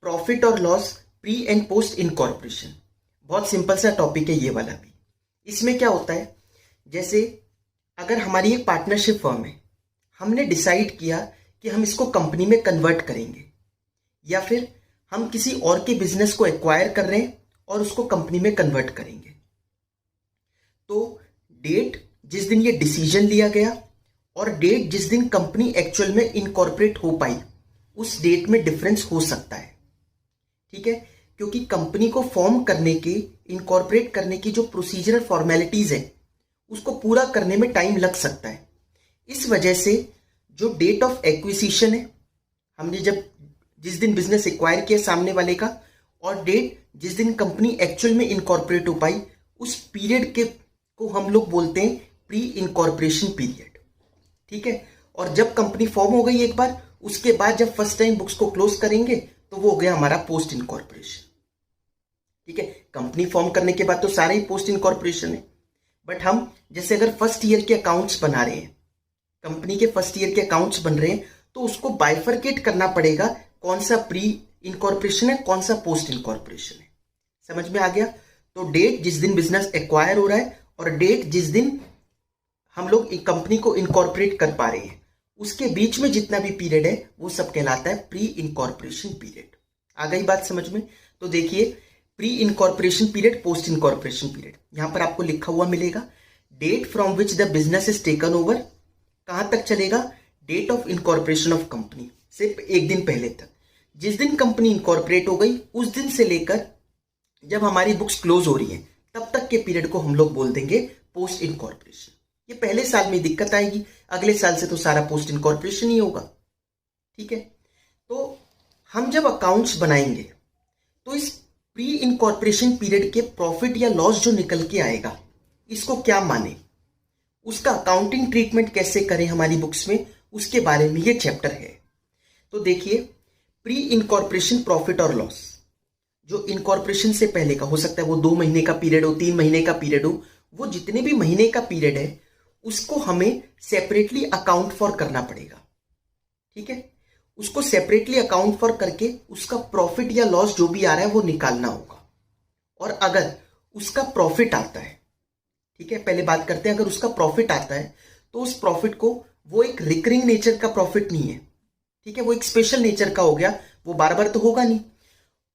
Profit और loss pre and post incorporation. बहुत simple सा टॉपिक है ये वाला भी। इसमें क्या होता है, जैसे अगर हमारी एक पार्टनरशिप फर्म है, हमने डिसाइड किया कि हम इसको कंपनी में कन्वर्ट करेंगे, या फिर हम किसी और के बिजनेस को एक्वायर कर रहे हैं और उसको कंपनी में कन्वर्ट करेंगे, तो डेट जिस दिन ये डिसीजन लिया गया और डेट जिस दिन कंपनी एक्चुअल में इनकॉर्पोरेट हो पाई, उस डेट में डिफरेंस हो सकता है। ठीक है, क्योंकि कंपनी को फॉर्म करने के, इनकॉर्पोरेट करने की जो प्रोसीजरल फॉर्मेलिटीज है उसको पूरा करने में टाइम लग सकता है। इस वजह से जो डेट ऑफ एक्विजिशन है, हमने जब जिस दिन बिजनेस एक्वायर किया सामने वाले का, और डेट जिस दिन कंपनी एक्चुअल में इनकॉर्पोरेट हो पाई, उस पीरियड के को हम लोग बोलते हैं प्री इनकॉर्पोरेशन पीरियड। ठीक है, और जब कंपनी फॉर्म हो गई एक बार, उसके बाद जब फर्स्ट टाइम बुक्स को क्लोज करेंगे तो वो हो गया हमारा पोस्ट इनकॉर्पोरेशन। ठीक है, कंपनी फॉर्म करने के बाद तो सारा ही पोस्ट इनकॉर्पोरेशन है, बट हम जैसे अगर फर्स्ट ईयर के अकाउंट्स बना रहे हैं, कंपनी के फर्स्ट ईयर के अकाउंट्स बन रहे हैं, तो उसको बाइफरकेट करना पड़ेगा, कौन सा प्री इनकॉर्पोरेशन है, कौन सा पोस्ट इनकॉर्पोरेशन है। समझ में आ गया? तो डेट जिस दिन बिजनेस एक्वायर हो रहा है और डेट जिस दिन हम लोग एक कंपनी को इनकॉर्पोरेट कर पा रहे हैं, उसके बीच में जितना भी पीरियड है वो सब कहलाता है प्री इनकॉर्पोरेशन पीरियड। आ गई बात समझ में? तो देखिए, pre incorporation period, post incorporation period, यहां पर आपको लिखा हुआ मिलेगा date from which the business is taken over. कहां तक चलेगा? Date of incorporation of company, सिर्फ एक दिन पहले तक। जिस दिन कंपनी इनकॉर्पोरेट हो गई उस दिन से लेकर जब हमारी बुक्स क्लोज हो रही है तब तक के पीरियड को हम लोग बोल देंगे पोस्ट इनकॉर्पोरेशन। ये पहले साल में दिक्कत आएगी, अगले साल से तो सारा पोस्ट इनकॉर्पोरेशन ही होगा। ठीक है, तो हम जब अकाउंट्स बनाएंगे तो इस प्री इनकॉर्पोरेशन पीरियड के प्रॉफिट या लॉस जो निकल के आएगा, इसको क्या माने, उसका अकाउंटिंग ट्रीटमेंट कैसे करें हमारी बुक्स में, उसके बारे में ये चैप्टर है। तो देखिए, प्री इनकॉर्पोरेशन प्रॉफिट और लॉस, जो इनकॉर्पोरेशन से पहले का हो सकता है, वो 2 महीने का पीरियड हो, 3 महीने का पीरियड हो, वो जितने भी महीने का पीरियड है उसको हमें सेपरेटली अकाउंट फॉर करना पड़ेगा। ठीक है, उसको सेपरेटली अकाउंट फॉर करके उसका प्रॉफिट या लॉस जो भी आ रहा है वो निकालना होगा। और अगर उसका प्रॉफिट आता है, ठीक है, पहले बात करते हैं, अगर उसका प्रॉफिट आता है तो उस प्रॉफिट को, वो एक रिकरिंग नेचर का प्रॉफिट नहीं है, ठीक है, वो एक स्पेशल नेचर का हो गया, वो बार बार तो होगा नहीं,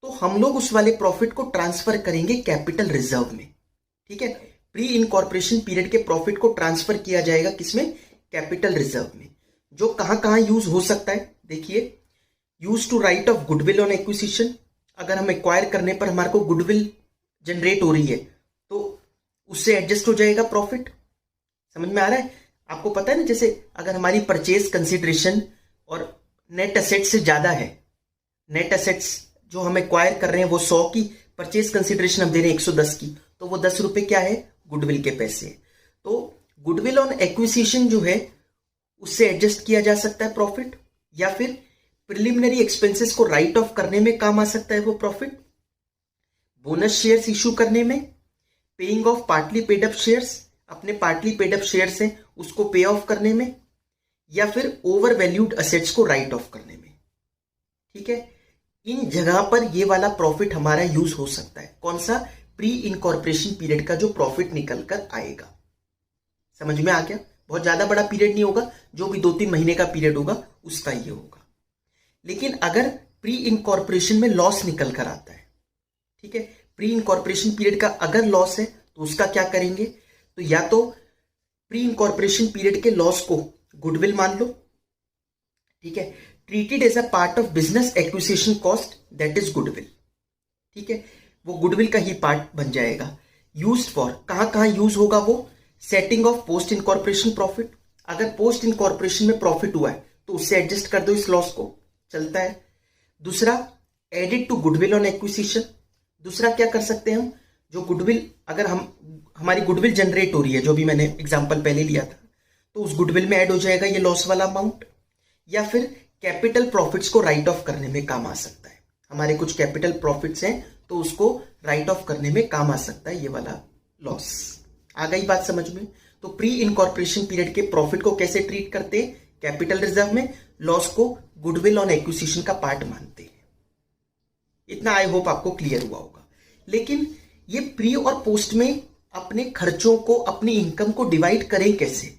तो हम लोग उस वाले प्रॉफिट को ट्रांसफर करेंगे कैपिटल रिजर्व में। ठीक है, प्री इनकॉर्पोरेशन पीरियड के प्रॉफिट को ट्रांसफर किया जाएगा किसमें? कैपिटल रिजर्व में। जो कहां कहां यूज हो सकता है, देखिए, use to write off goodwill on acquisition, अगर हम एक्वायर करने पर हमारे को गुडविल जनरेट हो रही है तो उससे एडजस्ट हो जाएगा प्रॉफिट। समझ में आ रहा है? आपको पता है ना, जैसे अगर हमारी परचेज कंसिडरेशन और नेट एसेट से ज्यादा है, नेट एसेट्स जो हम एक्वायर कर रहे हैं वो 100 की, परचेज कंसिडरेशन हम दे रहे हैं 110 की, तो वो 10 रुपए क्या है? गुडविल के पैसे। तो गुडविल ऑन एक्विजिशन जो है उससे एडजस्ट किया जा सकता है प्रॉफिट, या फिर प्रिलिमिनरी एक्सपेंसेस को राइट ऑफ करने में काम आ सकता है वो प्रॉफिट, बोनस शेयर्स इशू करने में, paying off partly paid up shares, अपने पार्टली पेड अप शेयर्स हैं उसको पे ऑफ करने में, या फिर ओवर वैल्यूड असेट्स को राइट ऑफ करने में। ठीक है, इन जगह पर ये वाला प्रॉफिट हमारा यूज हो सकता है। कौन सा? प्री इनकॉर्पोरेशन पीरियड का जो प्रॉफिट निकल कर आएगा। समझ में आ गया? बहुत ज्यादा बड़ा पीरियड नहीं होगा, जो भी 2-3 महीने का पीरियड होगा उसका ये होगा। लेकिन अगर प्री इनकॉर्पोरेशन में लॉस निकल कर आता है, ठीक है, प्री इनकॉर्पोरेशन पीरियड का अगर लॉस है तो उसका क्या करेंगे? तो या तो प्री इनकॉर्पोरेशन पीरियड के लॉस को गुडविल मान लो, ठीक है, treated as a part of business acquisition cost, that is goodwill. ठीक है, वो गुडविल का ही पार्ट बन जाएगा। यूज्ड फॉर, कहां कहां यूज होगा वो? Setting of post incorporation profit, अगर पोस्ट इनकॉर्पोरेशन में प्रॉफिट हुआ है तो उससे एडजस्ट कर दो इस लॉस को, चलता है। दूसरा, added to goodwill on acquisition, दूसरा क्या कर सकते हैं हम, जो गुडविल, अगर हमारी गुडविल जनरेट हो रही है, जो भी मैंने एग्जांपल पहले लिया था, तो उस गुडविल में ऐड हो जाएगा ये लॉस वाला अमाउंट। या फिर कैपिटल प्रॉफिट्स को राइट ऑफ करने में काम आ सकता है, हमारे कुछ कैपिटल प्रॉफिट्स हैं तो उसको राइट ऑफ करने में काम आ सकता है ये वाला लॉस। आ गई बात समझ में? तो प्री इनकॉर्पोरेशन पीरियड के प्रॉफिट को कैसे ट्रीट करते हैं? कैपिटल रिजर्व में, लॉस को गुडविल ऑन एक्विजिशन का पार्ट मानते हैं। इतना आई होप आपको क्लियर हुआ होगा। लेकिन ये प्री और पोस्ट में अपने खर्चों को, अपनी इनकम को डिवाइड करें कैसे,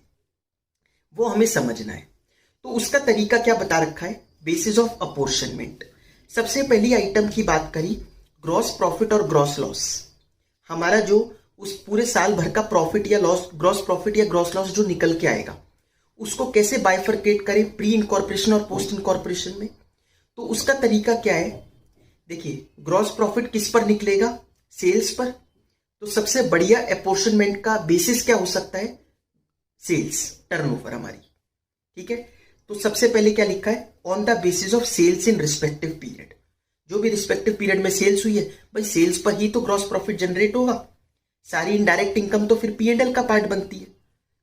वो हमें समझना है। तो उसका तरीका क्या बता रखा है, बेसिस ऑफ अपोर्शनमेंट। सबसे पहली आइटम की बात करी, ग्रॉस प्रॉफिट और ग्रॉस लॉस। हमारा जो उस पूरे साल भर का प्रॉफिट या लॉस, ग्रॉस प्रॉफिट या ग्रॉस लॉस जो निकल के आएगा, उसको कैसे बाइफरकेट करें प्री इनकॉर्पोरेशन और पोस्ट इनकॉर्पोरेशन में। तो उसका तरीका क्या है, देखिए ग्रॉस प्रॉफिट किस पर निकलेगा, सेल्स पर। तो सबसे बढ़िया अपोर्शनमेंट का बेसिस क्या हो सकता है, सेल्स, टर्नओवर हमारी, ठीक है। तो सबसे पहले क्या लिखा है, on the basis of sales in respective period. जो भी रिस्पेक्टिव पीरियड में सेल्स हुई है, भाई सेल्स पर ही तो ग्रॉस प्रॉफिट जनरेट होगा। सारी इनडायरेक्ट इनकम तो फिर P&L का पार्ट बनती है,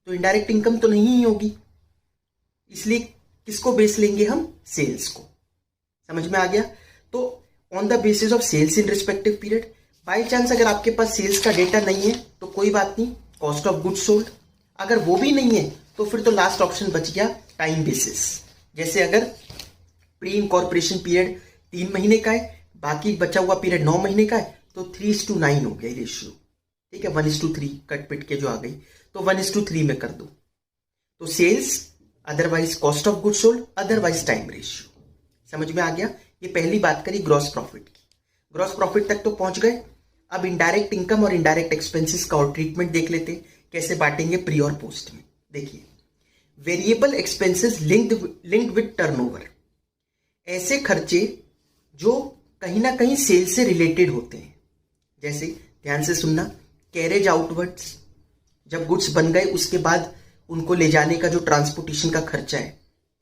तो इनडायरेक्ट इनकम तो नहीं ही होगी, इसलिए किसको बेस लेंगे हम, सेल्स को। समझ में आ गया। तो on the basis of sales in respective period. By chance अगर आपके पास सेल्स का डेटा नहीं है तो कोई बात नहीं, कॉस्ट ऑफ गुड्स सोल्ड। अगर वो भी नहीं है तो फिर तो लास्ट ऑप्शन बच गया टाइम बेसिस। जैसे अगर प्री इनकॉर्पोरेशन पीरियड 3 महीने का है, बाकी बचा हुआ पीरियड 9 महीने का है, तो 3:9 हो गया रेशियो, ठीक है। 1:3 कट पिट के जो आ गई, तो 1:3 में कर दो। तो sales, otherwise cost of goods sold, otherwise time ratio. समझ में आ गया। ये पहली बात करी ग्रॉस प्रॉफिट की। ग्रॉस प्रॉफिट तक तो पहुंच गए। अब इनडायरेक्ट इनकम और इनडायरेक्ट एक्सपेंसेस का और ट्रीटमेंट देख लेते हैं, कैसे बांटेंगे प्री और पोस्ट में। देखिए, variable expenses linked with turnover. ऐसे खर्चे जो कहीं ना कहीं सेल्स से रिलेटेड होते हैं। जैसे, ध्यान से सुनना, कैरेज आउटवर्ड्स, जब गुड्स बन गए उसके बाद उनको ले जाने का जो ट्रांसपोर्टेशन का खर्चा है,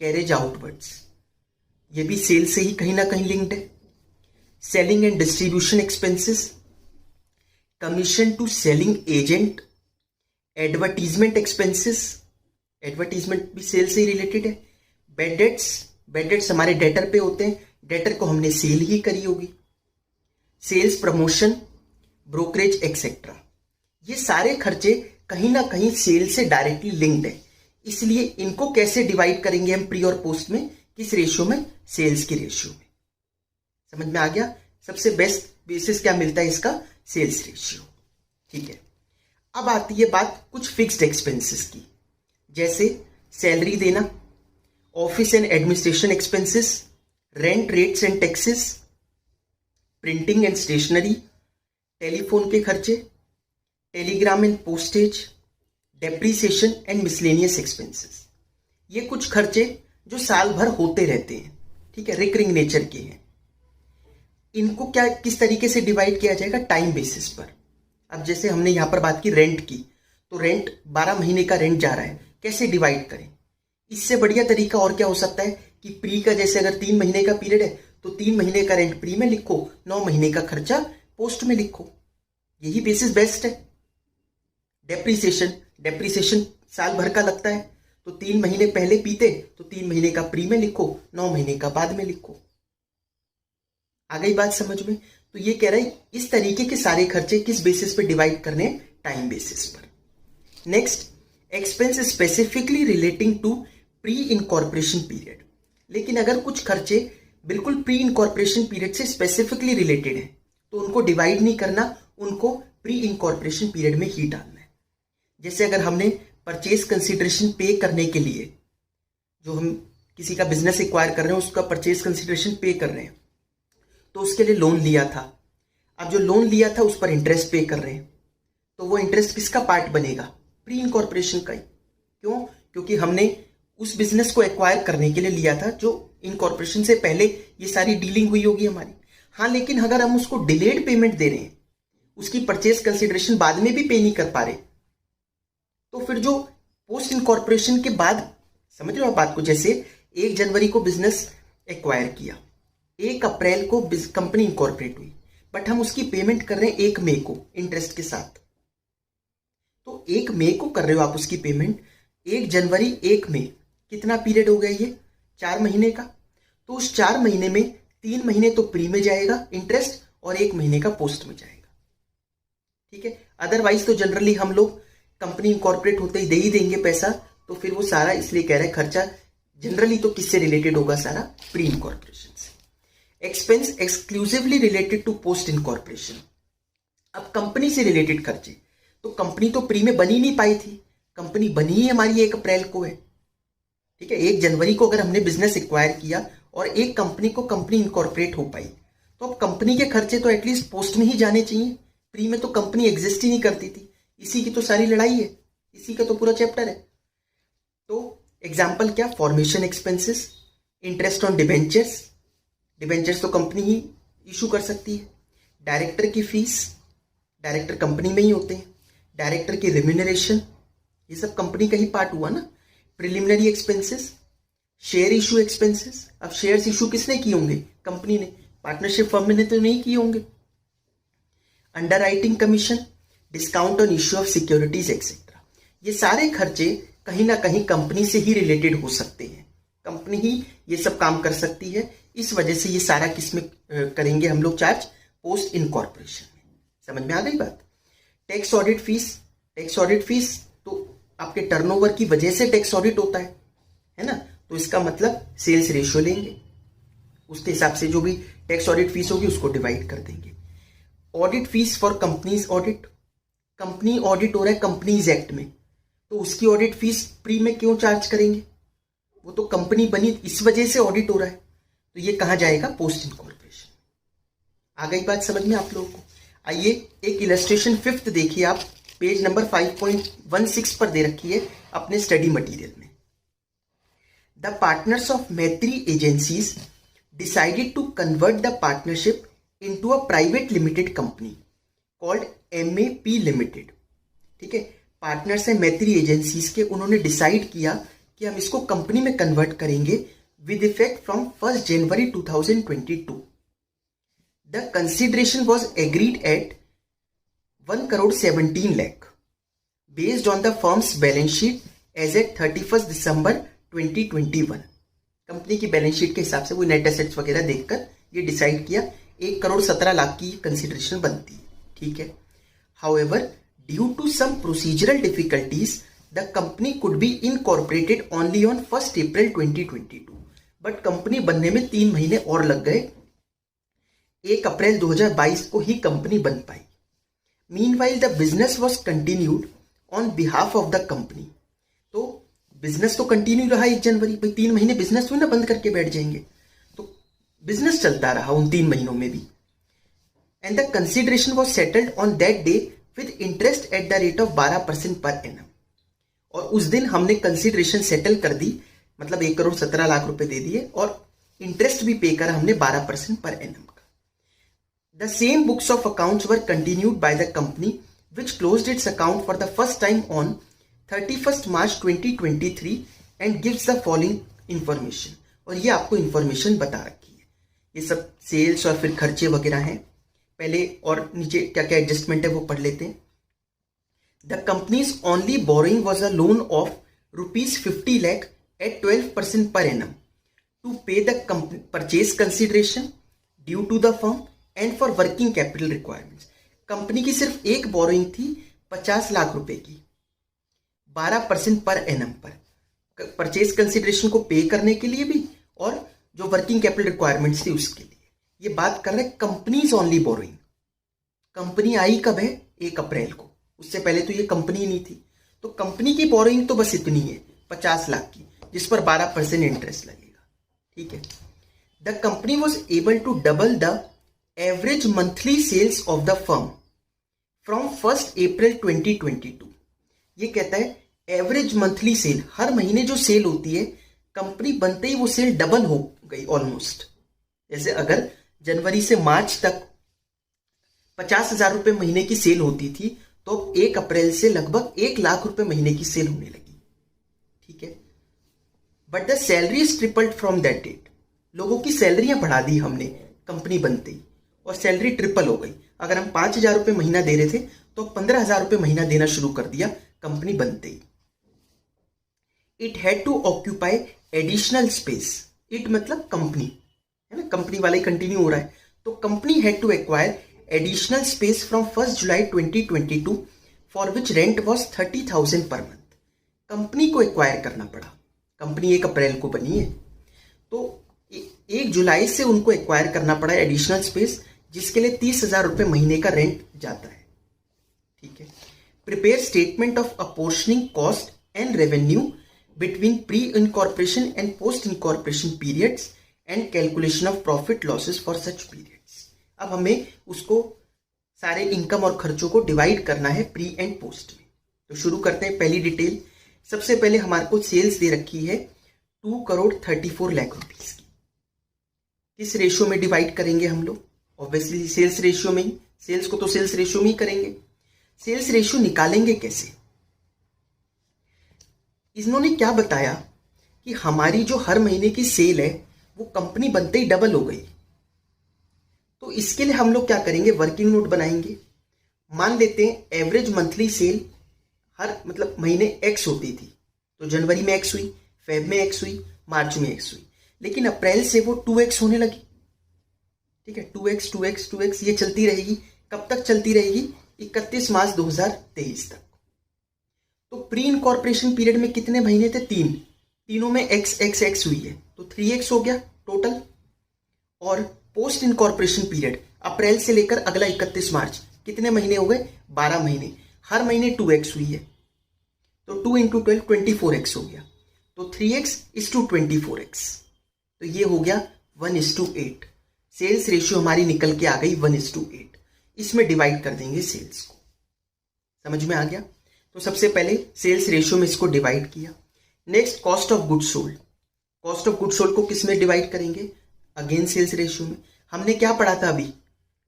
कैरेज आउटवर्ड्स, ये भी सेल से ही कहीं ना कहीं लिंक्ड है। Selling and distribution expenses, commission to selling agent, advertisement expenses, advertisement भी सेल से ही रिलेटेड है। बेड डेट्स हमारे डेटर पे होते हैं, डेटर को हमने सेल ही करी होगी। सेल्स प्रमोशन, ब्रोकरेज एक्सेट्रा, ये सारे खर्चे कहीं ना कहीं सेल से डायरेक्टली लिंक्ड है। इसलिए इनको कैसे डिवाइड करेंगे हम प्री और पोस्ट में, किस रेशियो में, सेल्स की रेशियो में। समझ में आ गया। सबसे बेस्ट बेसिस क्या मिलता है इसका, सेल्स रेशियो, ठीक है। अब आती है बात कुछ फिक्स्ड एक्सपेंसेस की, जैसे सैलरी देना, office and administration expenses, rent, rates and taxes, printing and stationery, telephone के खर्चे, telegram and postage, depreciation and miscellaneous expenses. ये कुछ खर्चे जो साल भर होते रहते हैं, ठीक है, रिकरिंग नेचर के हैं। इनको क्या, किस तरीके से डिवाइड किया जाएगा, टाइम बेसिस पर। अब जैसे हमने यहां पर बात की रेंट की, तो रेंट 12 महीने का रेंट जा रहा है, कैसे डिवाइड करें। इससे बढ़िया तरीका और क्या हो सकता है कि प्री का, जैसे अगर 3 महीने का पीरियड है तो 3 महीने का रेंट प्री में लिखो, 9 महीने का खर्चा पोस्ट में लिखो, यही बेसिस बेस्ट है। डेप्रीसिएशन साल भर का लगता है, तो 3 महीने पहले पीते तो 3 महीने का प्री में लिखो, 9 महीने का बाद में लिखो। आ गई बात समझ में। तो ये कह रहा है इस तरीके के सारे खर्चे किस बेसिस पे डिवाइड करने, टाइम बेसिस पर। Next, expense specifically relating to pre incorporation period. लेकिन अगर कुछ खर्चे बिल्कुल प्री इनकॉर्पोरेशन पीरियड से स्पेसिफिकली रिलेटेड है तो उनको डिवाइड नहीं करना, उनको प्री इनकॉर्पोरेशन पीरियड में ही डालना है। जैसे अगर हमने परचेज कंसिडरेशन पे करने के लिए, जो हम किसी का बिजनेस एक्वायर कर रहे हैं उसका परचेज कंसिडरेशन पे कर रहे हैं, तो उसके लिए लोन लिया था। अब जो लोन लिया था उस पर इंटरेस्ट पे कर रहे हैं, तो वो इंटरेस्ट किसका पार्ट बनेगा, प्री इनकॉर्पोरेशन का ही। क्यों, क्योंकि हमने उस बिजनेस को एक्वायर करने के लिए लिया था जो इनकॉर्पोरेशन से पहले ये सारी डीलिंग हुई होगी हमारी। हाँ, लेकिन अगर हम उसको डिलेड पेमेंट दे रहे हैं, उसकी परचेज कंसिडरेशन बाद में भी पे नहीं कर पा रहे, तो फिर जो पोस्ट इनकॉर्पोरेशन के बाद, समझ रहे हो बात को, जैसे 1 जनवरी को बिजनेस एक्वायर किया, 1 अप्रैल को कंपनी इनकॉर्पोरेट हुई, बट हम उसकी पेमेंट कर रहे हैं 1 मई को इंटरेस्ट के साथ। तो 1 मई को कर रहे हो आप उसकी पेमेंट, 1 जनवरी 1 मई, कितना पीरियड हो गया ये, 4 महीने का। तो उस 4 महीने में 3 महीने तो प्री में जाएगा इंटरेस्ट और 1 महीने का पोस्ट में जाएगा, ठीक है। अदरवाइज तो जनरली हम लोग कंपनी इनकॉर्पोरेट होते ही दे ही देंगे पैसा, तो फिर वो सारा, इसलिए कह रहे हैं खर्चा जनरली तो किससे रिलेटेड होगा, सारा प्री इनकॉर्पोरेशन से। Expense exclusively related to post incorporation. अब कंपनी से रिलेटेड खर्चे, तो कंपनी तो प्री में बनी नहीं पाई थी, कंपनी बनी ही हमारी 1 अप्रैल को है, ठीक है। 1 जनवरी को अगर हमने बिजनेस एक्वायर किया और एक कंपनी को कंपनी इनकॉर्पोरेट हो पाई, तो अब कंपनी के खर्चे तो एटलीस्ट पोस्ट में ही जाने चाहिए। प्री में तो कंपनी एग्जिस्ट ही नहीं करती थी, इसी की तो सारी लड़ाई है, इसी का तो पूरा चैप्टर है। तो एग्जाम्पल क्या, formation expenses, interest on debentures, debentures तो कंपनी ही इशू कर सकती है, डायरेक्टर की फीस, डायरेक्टर कंपनी में ही होते हैं, डायरेक्टर की रेम्यूनरेशन, ये सब कंपनी का ही पार्ट हुआ ना। Preliminary expenses, share issue expenses, अब शेयर्स इशू किसने किए होंगे, कंपनी ने, पार्टनरशिप फर्म ने तो नहीं किए होंगे। Under writing commission, discount on issue of securities etcetera, ये सारे खर्चे कहीं ना कहीं कंपनी से ही रिलेटेड हो सकते हैं, कंपनी ही ये सब काम कर सकती है। इस वजह से ये सारा किसमें करेंगे हम लोग चार्ज, पोस्ट इनकॉर्पोरेशन में। समझ में आ गई बात। Tax audit fees, tax audit fees तो आपके टर्नओवर की वजह से टैक्स ऑडिट होता है ना, तो इसका मतलब सेल्स रेशियो लेंगे, उसके हिसाब से जो भी टैक्स ऑडिट फीस होगी उसको डिवाइड कर देंगे। Audit fees for companies audit, company audit हो रहा है कंपनीज एक्ट में, तो उसकी ऑडिट फीस प्री में क्यों चार्ज करेंगे, वो तो कंपनी बनी इस वजह से ऑडिट हो रहा है, तो ये कहाँ जाएगा, पोस्ट इनकॉर्पोरेशन। आ गई बात समझ में आप लोगों को। आइए एक इलस्ट्रेशन 5th देखिए आप, पेज नंबर 5.16 पर दे रखी है अपने स्टडी मटेरियल में। The partners of Maitri agencies decided to convert the partnership into a private limited company called MAP limited. ठीक है, पार्टनर्स है मैत्री एजेंसीज के, उन्होंने डिसाइड किया कि हम इसको कंपनी में कन्वर्ट करेंगे with effect from 1 January 2022। The consideration was agreed at 1,17 lakh based on the firm's balance sheet as at 31 December 2021। Company की बैलेंस शीट के हिसाब से वो नेट एसेट्स वगैरह देखकर ये डिसाइड किया 1,17 की कंसिडरेशन बनती है। ठीक है, however due to some procedural difficulties the company could be incorporated only on 1 April 2022। But company बनने में 3 महीने और लग गए, 1 अप्रैल 2022 को ही कंपनी बन पाई। Meanwhile the business was continued on behalf of the company, तो बिजनेस तो कंटिन्यू रहा 1 जनवरी, भाई 3 महीने बिजनेस हुई ना, बंद करके बैठ जाएंगे, तो बिजनेस चलता रहा उन 3 महीनों में भी। And the consideration was settled on that day with interest at the rate of 12% per annum. और उस दिन हमने कंसिडरेशन सेटल कर दी, मतलब 1,17 रुपए दे दिए और इंटरेस्ट भी पे करा हमने 12% पर एनम का। The same books of accounts were continued by the company which closed it's account for the first time on 31 March 2023 and gives the following information. और ये आपको इंफॉर्मेशन बता रखी है, ये सब सेल्स और फिर खर्चे वगैरह हैं। पहले और नीचे क्या क्या एडजस्टमेंट है वो पढ़ लेते हैं। The companies only borrowing was a loan of ₹50 lakh at 12% per annum to pay the purchase consideration due to the firm and for working capital requirements. Company की सिर्फ एक बोरोइंग थी 50 लाख रुपए की, 12% पर एनम पर, परचेज कंसिडरेशन को पे करने के लिए भी और जो वर्किंग कैपिटल रिक्वायरमेंट्स थी उसके लिए। ये बात कर रहे हैं कंपनीज ओनली बोरोइंग। कंपनी आई कब है, 1 अप्रैल को, उससे पहले तो ये कंपनी नहीं थी, तो कंपनी की बोरोइंग तो बस इतनी है 50 लाख की, जिस पर 12% इंटरेस्ट लगेगा। ठीक है, the company was able to double the average monthly sales of the firm from 1 April 2022। ये कहता है एवरेज मंथली सेल, हर महीने जो सेल होती है कंपनी बनते ही वो सेल डबल हो गई ऑलमोस्ट। जैसे अगर जनवरी से मार्च तक 50,000 रुपए महीने की सेल होती थी, तो 1 अप्रैल से लगभग 1 लाख रुपए महीने की सेल होने लगी। ठीक है, but the salary tripled from that date. लोगों की सैलरियां बढ़ा दी हमने कंपनी बनते ही, और सैलरी ट्रिपल हो गई। अगर हम 5,000 रुपए महीना दे रहे थे तो 15,000 रुपए महीना देना शुरू कर दिया कंपनी बनते ही। It had to occupy additional space, it मतलब कंपनी है ना, कंपनी वाले कंटिन्यू हो रहा है, तो company had to acquire additional space from 1 July 2022 for which rent was 30,000 per month. Company को एक्वायर करना पड़ा, कंपनी 1 अप्रैल को बनी है, तो 1 जुलाई से उनको एक्वायर करना पड़ा एडिशनल स्पेस, जिसके लिए 30,000 रुपये महीने का रेंट जाता है। ठीक है। Prepare statement of apportioning cost and revenue between pre incorporation and post incorporation periods and calculation of profit losses for such periods. अब हमें उसको सारे इनकम और खर्चों को डिवाइड करना है प्री एंड पोस्ट में। तो शुरू करते हैं। पहली डिटेल, सबसे पहले हमारे को सेल्स दे रखी है 2,34,00,000 रुपीज की। किस रेशियो में डिवाइड करेंगे हम लोग? ऑब्वियसली सेल्स रेशियो में ही। सेल्स को तो सेल्स रेशियो में ही करेंगे। सेल्स रेशियो निकालेंगे कैसे? इन्होंने क्या बताया कि हमारी जो हर महीने की सेल है वो कंपनी बनते ही डबल हो गई। तो इसके लिए हम लोग क्या करेंगे? वर्किंग नोट बनाएंगे। मान लेते हैं एवरेज मंथली सेल हर महीने एक्स होती थी, तो जनवरी में एक्स हुई, फेब में एक्स हुई, मार्च में एक्स हुई, लेकिन अप्रैल से वो 2x होने लगी। ठीक है, 2x 2x 2x ये चलती रहेगी। कब तक चलती रहेगी? 31 मार्च 2023 तक। तो प्री इनकॉर्पोरेशन पीरियड में कितने महीने थे? 3। तीनों में x x x हुई है, तो 3x हो गया टोटल। और पोस्ट इनकॉर्पोरेशन पीरियड अप्रैल से लेकर अगला 31 मार्च कितने महीने हो गए? 12 महीने। हर महीने 2x हुई है, तो 2 × 12 24x हो गया। तो 3x is to 24x, तो ये हो गया 1:8। सेल्स रेशियो हमारी निकल के आ गई 1:8। इसमें डिवाइड कर देंगे सेल्स को। समझ में आ गया? तो सबसे पहले सेल्स रेशियो में इसको डिवाइड किया। Next cost of goods sold. Cost of goods sold को किस में डिवाइड करेंगे? अगेन सेल्स रेशियो में। हमने क्या पढ़ा था अभी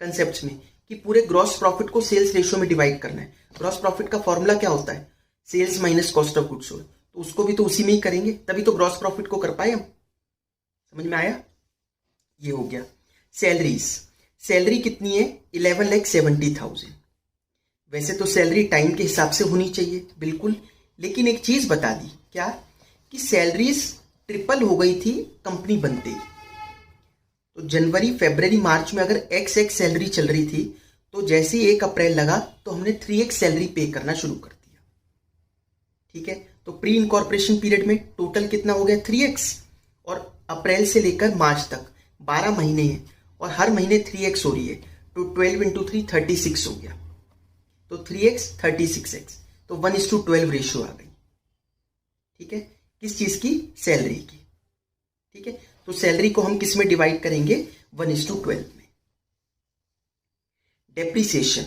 कंसेप्ट में कि पूरे ग्रॉस प्रॉफिट को सेल्स रेशियो में डिवाइड करना है। ग्रॉस प्रॉफिट का फॉर्मूला क्या होता है? Sales minus cost of goods sold. तो उसको भी तो उसी में ही करेंगे, तभी तो ग्रॉस प्रॉफिट को कर पाए हम। समझ में आया? ये हो गया। सैलरीज, सैलरी कितनी है? 11,70,000। वैसे तो सैलरी टाइम के हिसाब से होनी चाहिए बिल्कुल, लेकिन एक चीज बता दी, क्या कि सैलरीज ट्रिपल हो गई थी कंपनी बनते ही। तो जनवरी फरवरी मार्च में अगर XX सैलरी चल रही थी, तो जैसे ही 1 अप्रैल लगा तो हमने 3x सैलरी पे करना शुरू कर दिया। ठीक है, तो प्री इनकॉर्पोरेशन पीरियड में टोटल कितना हो गया? 3x। और अप्रैल से लेकर मार्च तक 12 महीने हैं और हर महीने 3x हो रही है, तो 12 × 3 36 हो गया। तो 3x 36x, तो 1:12 रेशियो आ गई। ठीक है, किस चीज की? सैलरी की। ठीक है, तो सैलरी को हम किस में डिवाइड करेंगे? 1:12 में। डेप्रीसिएशन,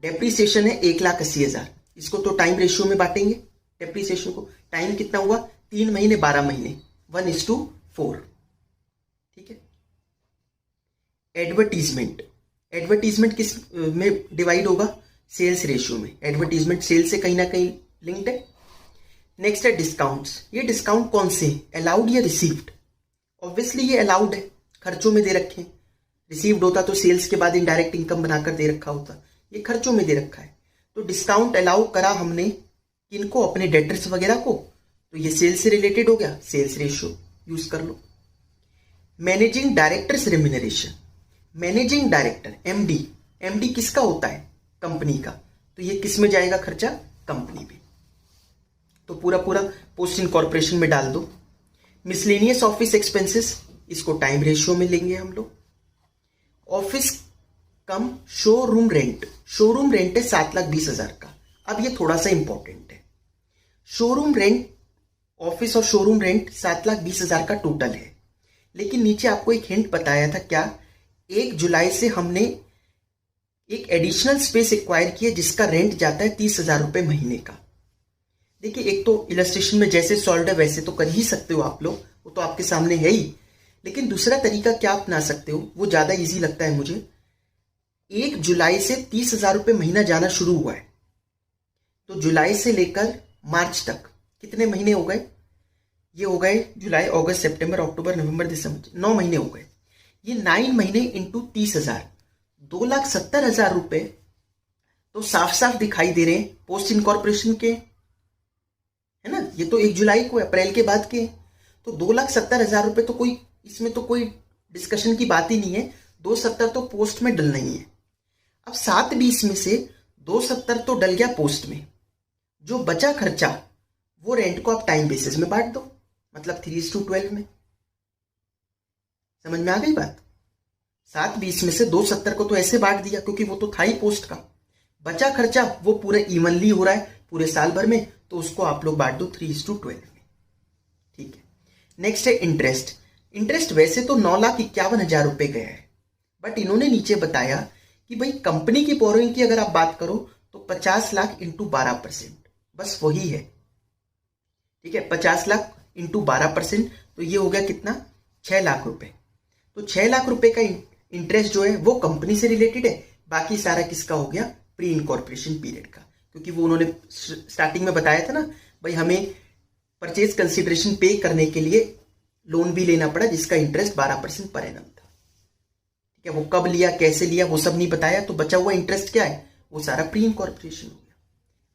डेप्रीसिएशन है 1,80,000। इसको तो टाइम रेशियो में बांटेंगे। डेप्रीसिएशन को टाइम कितना हुआ? 3 महीने 12 महीने, 1:4। ठीक है। एडवर्टीजमेंट, एडवर्टीजमेंट किस में डिवाइड होगा? सेल्स रेशियो में। एडवर्टीजमेंट सेल्स से कहीं ना कहीं लिंक्ड है। नेक्स्ट है डिस्काउंट्स। ये डिस्काउंट कौन से? अलाउड या रिसीव्ड? ऑब्वियसली ये अलाउड है, खर्चों में दे रखे हैं। रिसीव्ड होता तो सेल्स के बाद इनडायरेक्ट इनकम बनाकर दे रखा होता, ये खर्चों में दे रखा है। तो डिस्काउंट अलाउ करा हमने किनको? अपने डेटर्स वगैरह को, तो ये सेल्स से रिलेटेड हो गया, सेल्स रेशियो यूज कर लो। Managing directors remuneration, managing director MD, MD किसका होता है? कंपनी का, तो ये किस में जाएगा खर्चा? कंपनी में। तो पूरा पूरा पोस्ट इनकॉर्पोरेशन में डाल दो। मिसलेनियस ऑफिस एक्सपेंसेस, इसको टाइम रेशियो में लेंगे हम लोग। ऑफिस कम शोरूम रेंट, शोरूम रेंट है 7,20,000 का। अब ये थोड़ा सा इंपॉर्टेंट है। शोरूम रेंट, ऑफिस और शोरूम रेंट 7,20,000 का टोटल है, लेकिन नीचे आपको एक हिंट बताया था, क्या? 1 जुलाई से हमने एक एडिशनल स्पेस एक्वायर किया जिसका रेंट जाता है 30,000 रुपये महीने का। देखिए, एक तो इलस्ट्रेशन में जैसे सॉल्व है वैसे तो कर ही सकते हो आप लोग, वो तो आपके सामने है ही, लेकिन दूसरा तरीका क्या अपना सकते हो, वो ज्यादा इजी लगता है मुझे। 1 जुलाई से 30,000 रुपये महीना जाना शुरू हुआ है, तो जुलाई से लेकर मार्च तक कितने महीने हो गए? ये हो गए जुलाई, अगस्त, सितंबर, अक्टूबर, नवंबर, दिसंबर, 9 महीने हो गए। ये 9 महीने इंटू 30,000, 2,70,000 रुपये तो साफ साफ दिखाई दे रहे हैं पोस्ट इनकॉर्पोरेशन के, है ना? ये तो 1 जुलाई को, अप्रैल के बाद के, तो 2,70,000 रुपये तो कोई, इसमें तो कोई डिस्कशन की बात ही नहीं है। 270 तो पोस्ट में डलना ही है। अब 720 में से 270 तो डल गया पोस्ट में, जो बचा खर्चा वो रेंट को आप टाइम बेसिस में बांट दो, मतलब 3:12 में। समझ में आ गई बात? 720 में से 270 को तो ऐसे बांट दिया क्योंकि वो तो था ही पोस्ट का। बचा खर्चा वो पूरे इवनली हो रहा है पूरे साल भर में, तो उसको आप लोग बांट दो 3:12 में। ठीक है। नेक्स्ट है इंटरेस्ट। इंटरेस्ट वैसे तो 9,51,000 रुपए गया है, बट इन्होंने नीचे बताया कि भाई कंपनी की बोरोइंग की अगर आप बात करो तो 50 लाख इंटू 12%, बस वही है। ठीक है, 50 लाख इंटू 12%, तो ये हो गया कितना? 6 लाख रुपए। तो 6 लाख रुपए का इंटरेस्ट जो है वो कंपनी से रिलेटेड है, बाकी सारा किसका हो गया? प्री इनकॉर्पोरेशन पीरियड का, क्योंकि वो उन्होंने स्टार्टिंग में बताया था ना भाई हमें परचेज कंसिडरेशन पे करने के लिए लोन भी लेना पड़ा जिसका इंटरेस्ट 12% पर एनम था। ठीक है, वो कब लिया कैसे लिया वो सब नहीं बताया, तो बचा हुआ इंटरेस्ट क्या है? वो सारा प्री इनकॉर्पोरेशन हो गया।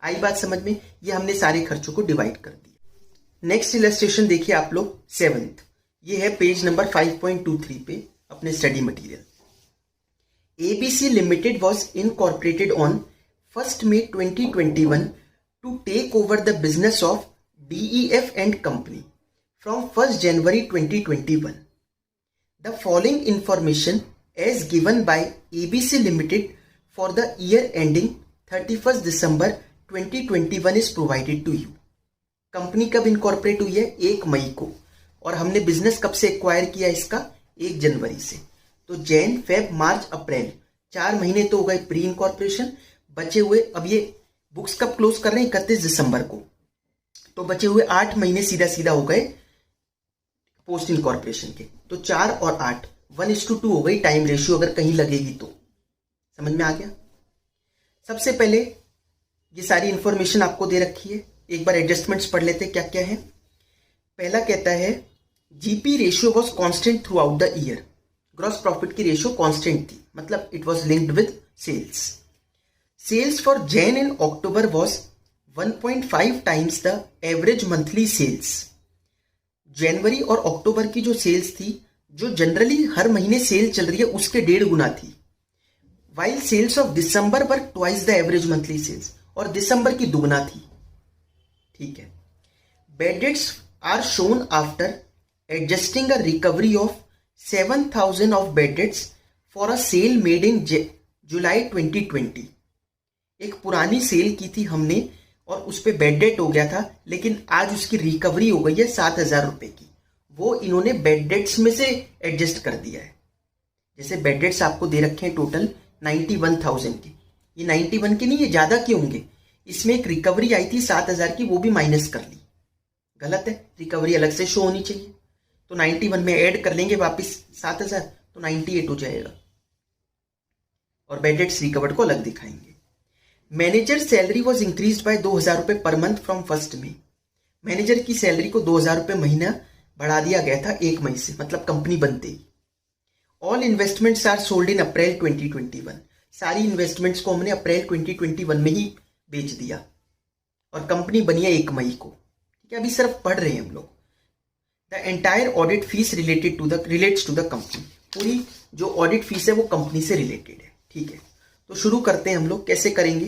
आई बात समझ में? ये हमने सारे खर्चों को डिवाइड कर दिया। नेक्स्ट इलस्ट्रेशन देखिए आप लोग 7th, ये है पेज नंबर 5.23 पे अपने study material. ABC Limited was incorporated on 1st May 2021 to take over the business of DEF and Company from 1st January 2021. The following information as given by ABC Limited for the year ending 31st December 2021 is provided to you. Company कब incorporate हुई है? 1 मई को, और हमने business कब से acquire किया इसका? 1 जनवरी से। तो जैन फेब मार्च अप्रैल 4 महीने तो हो गए प्री इनकॉर्पोरेशन। बचे हुए, अब ये बुक्स कब क्लोज कर रहे हैं? 31 दिसंबर को, तो बचे हुए 8 महीने सीधा सीधा हो गए पोस्ट इनकॉर्पोरेशन के। तो 4 और 8 1:2 हो गई टाइम रेशियो अगर कहीं लगेगी तो। समझ में आ गया? सबसे पहले ये सारी इंफॉर्मेशन आपको दे रखी है, एक बार एडजस्टमेंट्स पढ़ लेते क्या क्या है। पहला कहता है GP ratio was constant throughout the year. Gross profit की रेशियो कांस्टेंट थी, मतलब it was linked with sales. Sales for Jan and October was 1.5 times the average monthly sales. जनवरी और अक्टूबर की जो सेल्स थी, जो जनरली हर महीने सेल चल रही है उसके 1.5 गुना थी। While sales of December were twice the average monthly sales, और दिसंबर की दुगना थी। ठीक है। Bad debts are shown after adjusting a recovery of 7,000 of bed debts for a sale made in July 2020। एक पुरानी सेल की थी हमने और उस पर बेड डेट हो गया था, लेकिन आज उसकी रिकवरी हो गई है 7,000 रुपए की। वो इन्होंने बेड डेट्स में से एडजस्ट कर दिया है। जैसे बेड डेट्स आपको दे रखे हैं टोटल 91,000 के, ये 91 के नहीं, ये ज्यादा के होंगे। इसमें एक रिकवरी आई थी 7,000 की, वो भी माइनस कर ली। गलत है, रिकवरी अलग से शो होनी चाहिए। तो 91 में ऐड कर लेंगे वापस 7,000, तो 98 हो जाएगा, और बेड डेट्स रिकवर्ड को अलग दिखाएंगे। Manager salary was increase by 2,000 रुपए per month from 1st May। Manager की सैलरी को 2,000 रुपए महीना बढ़ा दिया गया था 1 मई से, मतलब कंपनी बनते ही। All investments are sold in April 2021। सारी इन्वेस्टमेंट्स को हमने अप्रैल 2021 में ही बेच दिया, और कंपनी बनी है 1 मई को। ठीक है, अभी सिर्फ पढ़ रहे हैं हम लोग। The entire audit fees relates to the company. पूरी जो ऑडिट फीस है वो कंपनी से रिलेटेड है। ठीक है, तो शुरू करते हैं हम लोग। कैसे करेंगे?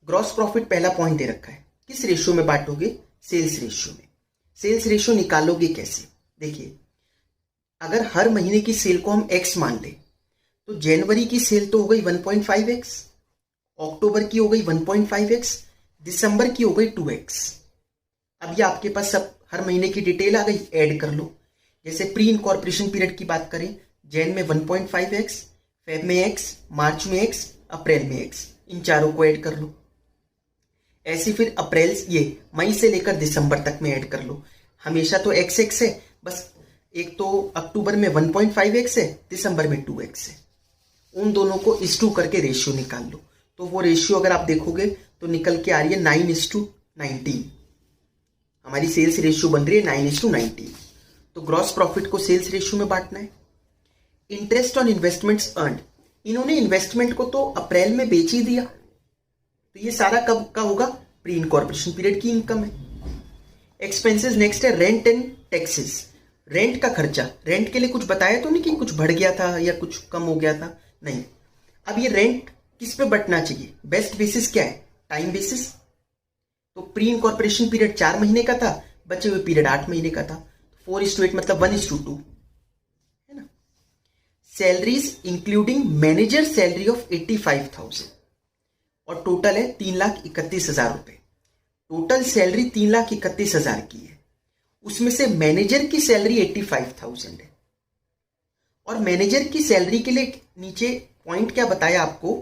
ग्रॉस प्रॉफिट पहला पॉइंट दे रखा है, किस रेशियो में बांटोगे? सेल्स रेशियो में। सेल्स रेशियो निकालोगे कैसे? देखिए, अगर हर महीने की सेल को हम एक्स मान ले, तो जनवरी की सेल तो हो गई 1.5x, अक्टूबर की हो गई 1.5x, दिसंबर की हो गई 2x। अब ये आपके पास सब हर महीने की डिटेल आ गई, ऐड कर लो। जैसे प्री इनकॉर्पोरेशन पीरियड की बात करें, जैन में 1.5x, फेब में x, मार्च में x, अप्रैल में x, इन चारों को ऐड कर लो। ऐसे फिर अप्रैल, ये मई से लेकर दिसंबर तक में ऐड कर लो। हमेशा तो x है, बस एक तो अक्टूबर में 1.5x है, दिसंबर में 2x है। उन दोनों को इस 2 करके रेशियो निकाल लो। तो वो रेशियो अगर आप देखोगे तो निकल के आ रही है 9:19। हमारी सेल्स रेशियो बन रही है 9:19। तो ग्रॉस प्रॉफिट को सेल्स रेशियो में बांटना है। इंटरेस्ट ऑन इन्वेस्टमेंट्स अर्न्ड, इन्होंने इन्वेस्टमेंट को तो अप्रैल में बेच ही दिया, तो ये सारा कब का होगा? प्री इनकॉर्पोरेशन पीरियड की इनकम है। एक्सपेंसेस नेक्स्ट है रेंट एंड टैक्सेस। रेंट का खर्चा, रेंट के लिए कुछ बताया तो नहीं कि कुछ बढ़ गया था या कुछ कम हो गया था, नहीं। अब ये रेंट किस पे बंटना चाहिए? बेस्ट बेसिस क्या है? Time basis. तो प्री इनकॉर्पोरेशन पीरियड 4 महीने का था, बचे हुए पीरियड 8 महीने का था। 4:8 मतलब 1:2 है ना। Salaries including manager salary of 85,000 और टोटल है 3,31,000 रुपए। टोटल सैलरी 3,31,000 की है, उसमें से मैनेजर की सैलरी 85,000 है। और मैनेजर की सैलरी के लिए नीचे पॉइंट क्या बताया आपको,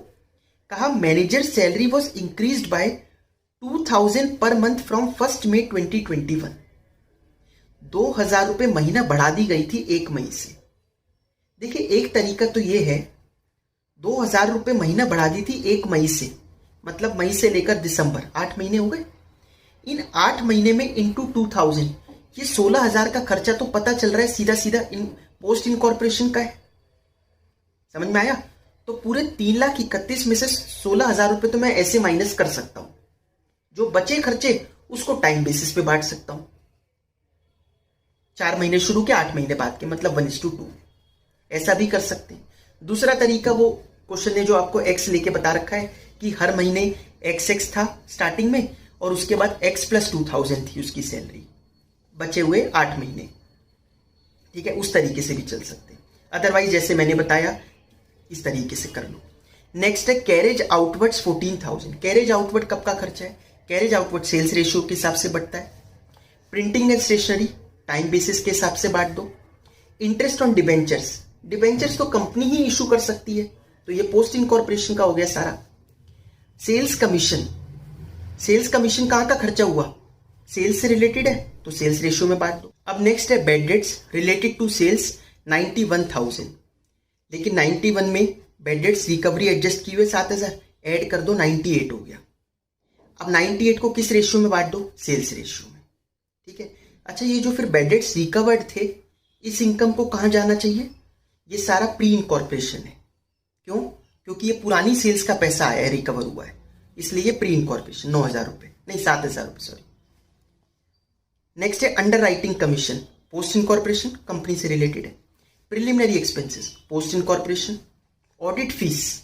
कहा manager salary was increased by 2,000 per month from 1 मई 2021। 2,000 रुपए महीना बढ़ा दी गई थी 1 मई से। देखिए एक तरीका तो ये है, 2,000 रुपए महीना बढ़ा दी थी 1 मई से, मतलब मई से लेकर दिसंबर 8 महीने हो गए। इन 8 महीने में इंटू 2,000, ये 16,000 का खर्चा तो पता चल रहा है सीधा सीधा इन पोस्ट इनकॉर्पोरेशन का है। समझ में आया? तो पूरे 3,31,000 में से 16,000 रुपए तो मैं ऐसे माइनस कर सकता हूं। जो बचे खर्चे उसको टाइम बेसिस पे बांट सकता हूं, 4 महीने शुरू के 8 महीने बाद के, मतलब 1:2। ऐसा भी कर सकते हैं। दूसरा तरीका वो क्वेश्चन ने जो आपको एक्स लेके बता रखा है कि हर महीने XX था स्टार्टिंग में और उसके बाद X + 2,000 थी उसकी सैलरी, बचे हुए 8 महीने। ठीक है, उस तरीके से भी चल सकते हैं। अदरवाइज जैसे मैंने बताया इस तरीके से कर लो। नेक्स्ट है कैरेज आउटवर्ड्स 14,000। कैरेज आउटवर्ड कब का खर्चा है? कैरेज आउटवर्ड सेल्स रेशियो के हिसाब से बढ़ता है। Printing and stationery time basis के हिसाब से बांट दो। इंटरेस्ट ऑन डिबेंचर्स, डिबेंचर्स तो कंपनी ही इशू कर सकती है, तो ये पोस्ट इनकॉर्पोरेशन का हो गया सारा। सेल्स कमीशन, सेल्स कमीशन कहां का खर्चा हुआ? सेल्स से रिलेटेड है तो सेल्स रेशियो में बांट दो। अब नेक्स्ट है bad debts related to sales 91,000, लेकिन 91 में बेड डेट्स रिकवरी एडजस्ट की हुए 7,000 ऐड कर दो, 98 हो गया। अब 98 को किस रेशियो में बांट दो? सेल्स रेशियो में। ठीक है, अच्छा ये जो फिर बेड डेट्स रिकवर्ड थे, इस इनकम को कहां जाना चाहिए? ये सारा प्री इनकॉर्पोरेशन है। क्यों? क्योंकि ये पुरानी सेल्स का पैसा आया है, रिकवर हुआ है, इसलिए ये प्री इनकॉर्पोरेशन 9,000 रुपए, नहीं 7,000 रुपए, सॉरी। नेक्स्ट है under writing commission, post incorporation, company से रिलेटेड है। Preliminary expenses, post incorporation. Audit fees,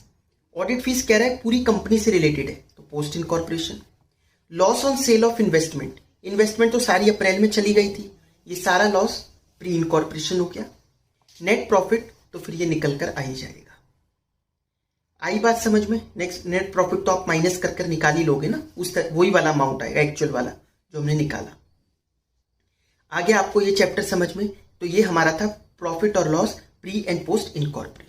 audit fees कह रहा है पूरी कंपनी से रिलेटेड है तो post incorporation. Loss on sale of investment, investment तो सारी अप्रैल में चली गई थी, ये सारा लॉस प्री इनकॉर्पोरेशन हो गया। नेट प्रॉफिट तो फिर ये निकल कर आ ही जाएगा। आई बात समझ में? नेक्स्ट नेट प्रॉफिट तो आप माइनस कर निकाल ही लोगे ना, वही वाला अमाउंट आएगा एक्चुअल वाला जो हमने निकाला। आगे आपको ये चैप्टर समझ में, तो ये हमारा था प्रॉफिट और loss pre and post incorporation.